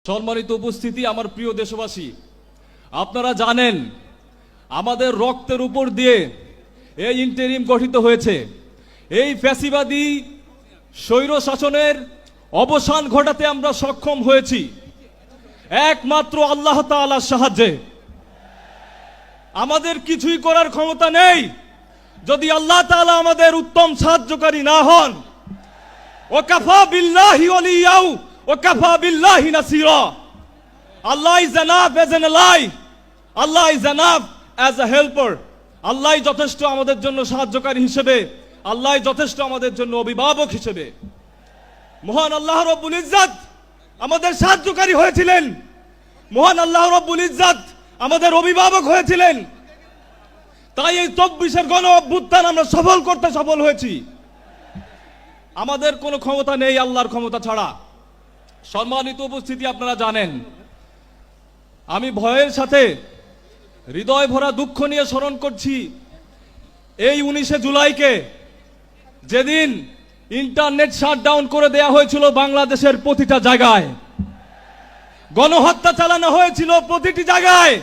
সম্মানিত উপস্থিতি, আমার প্রিয় দেশবাসী, আপনারা জানেন আমাদের রক্তের উপর দিয়ে এই ইন্টারিম গঠিত হয়েছে। এই ফ্যাসিবাদী স্বৈর শাসনের অবসান ঘটাতে আমরা সক্ষম হয়েছি একমাত্র আল্লাহ তাআলার সাহায্যে। আমাদের কিছুই করার ক্ষমতা নেই যদি আল্লাহ তাআলা আমাদের উত্তম সাহায্যকারী না হন। ওয়াকাফা বিল্লাহি ওয়ালিয়াউ ওয়াকাফা বিল্লাহি নাসিরা। Allah is enough as an ally, Allah is enough as a helper. আল্লাহ যথেষ্ট আমাদের জন্য সাহায্যকারী হিসেবে, আল্লাহ যথেষ্ট আমাদের জন্য অভিভাবক হিসেবে। মহান আল্লাহ রব্বুল ইজ্জত আমাদের সাহায্যকারী হয়েছিলেন, মহান আল্লাহ রব্বুল ইজ্জত আমাদের অভিভাবক হয়েছিলেন। তাই এই 24-এর গণ অভ্যুত্থান আমরা সফল করতে সফল হয়েছি। আমাদের কোনো ক্ষমতা নেই আল্লাহর ক্ষমতা ছাড়া। সম্মানিত উপস্থিতি, আপনারা জানেন আমি ভয়ের সাথে হৃদয় ভরা দুঃখ নিয়ে স্মরণ করছি এই 19শে জুলাইকে, যেদিন ইন্টারনেট শাটডাউন করে দেয়া হয়েছিল বাংলাদেশের প্রতিটা জায়গায়, গণহত্যা চালানো হয়েছিল প্রতিটি জায়গায়,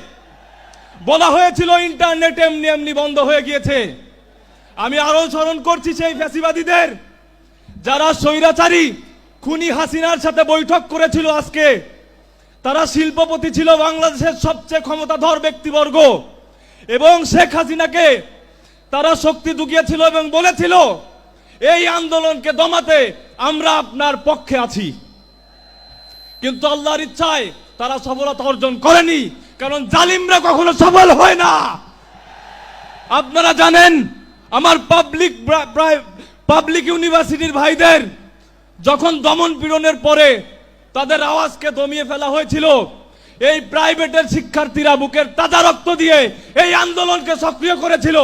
বলা হয়েছিল ইন্টারনেট এমনি এমনি বন্ধ হয়ে গিয়েছে। আমি আরো স্মরণ করছি সেই ফ্যাসিবাদীদের যারা স্বৈরাচারী খুনি হাসিনার সাথে বৈঠক করেছিল। আজকে তারা শিল্পপতি ছিল, বাংলাদেশের সবচেয়ে ক্ষমতাধর ব্যক্তিবর্গ, এবং শেখ হাসিনাকে তারা শক্তি জুগিয়েছিল এবং বলেছিল এই আন্দোলনকে দমাতে আমরা আপনার পক্ষে আছি। কিন্তু আল্লাহর ইচ্ছায় তারা সফলতা অর্জন করেনি, কারণ জালিমরা কখনো সফল হয় না। আপনারা জানেন আমার পাবলিক ইউনিভার্সিটির ভাইদের যখন দমন পীড়নের পরে তাদের আওয়াজকে দমিয়ে ফেলা হয়েছিল, এই প্রাইভেটের শিক্ষার্থীরা বুকের তাজা রক্ত দিয়ে এই আন্দোলনকে সক্রিয় করেছিল।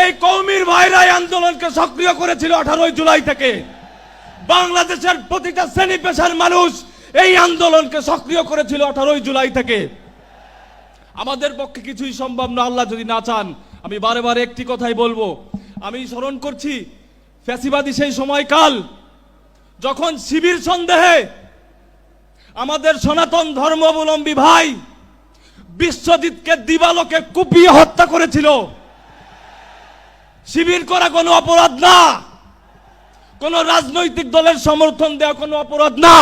এই কওমির ভাইরা এই আন্দোলনকে সক্রিয় করেছিল 18 জুলাই থেকে। বাংলাদেশের প্রতিটা শ্রেণী পেশার মানুষ এই আন্দোলনকে সক্রিয় করেছিল 18 জুলাই থেকে। আমাদের পক্ষে কিছুই সম্ভব না আল্লাহ যদি না চান। আমি বারে বারে একটি কথাই বলবো, আমি স্মরণ করছি ফ্যাসিবাদী সেই সময়কাল যখন শিবির সন্দেহে আমাদের সনাতন ধর্মাবলম্বী ভাই বিশ্বজিৎকে দিবালোকে কুপিয়ে হত্যা করেছিল। শিবির করা কোনো অপরাধ না, কোন রাজনৈতিক দলের সমর্থন দেওয়া কোনো অপরাধ না,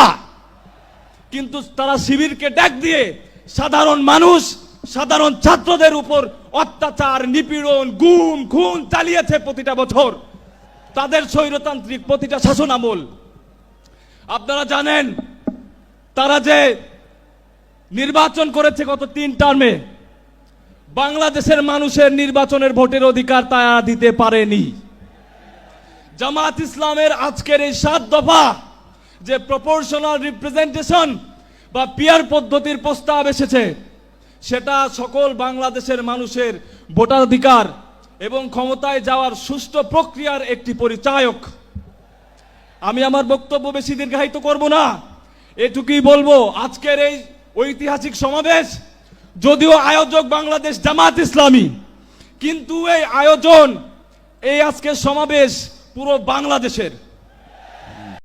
কিন্তু তারা শিবিরকে ডাক দিয়ে সাধারণ মানুষ, সাধারণ ছাত্রদের উপর অত্যাচার, নিপীড়ন, গুম খুন চালিয়েছে প্রতিটা বছর তাদের স্বৈরতান্ত্রিক প্রতিটা শাসন আমল। আপনারা জানেন তারা যে নির্বাচন করেছে গত 3 টার্মে, বাংলাদেশের মানুষের নির্বাচনের ভোটের অধিকার তারা দিতে পারেনি। জামাত ইসলামের আজকের এই 7 দফা যে প্রপোর্শনাল রিপ্রেজেন্টেশন বা পিয়ার পদ্ধতির প্রস্তাব এসেছে, সেটা সকল বাংলাদেশের মানুষের ভোটাধিকার এবং ক্ষমতায় যাওয়ার সুষ্ঠু প্রক্রিয়ার একটি পরিচায়ক। আমি আমার বক্তব্য বেশি দীর্ঘায়িত করব না, এটুকুই বলবো আজকের এই ঐতিহাসিক সমাবেশ যদিও আয়োজক বাংলাদেশ জামাত ইসলামী, কিন্তু এই আয়োজন, এই আজকের সমাবেশ পুরো বাংলাদেশের।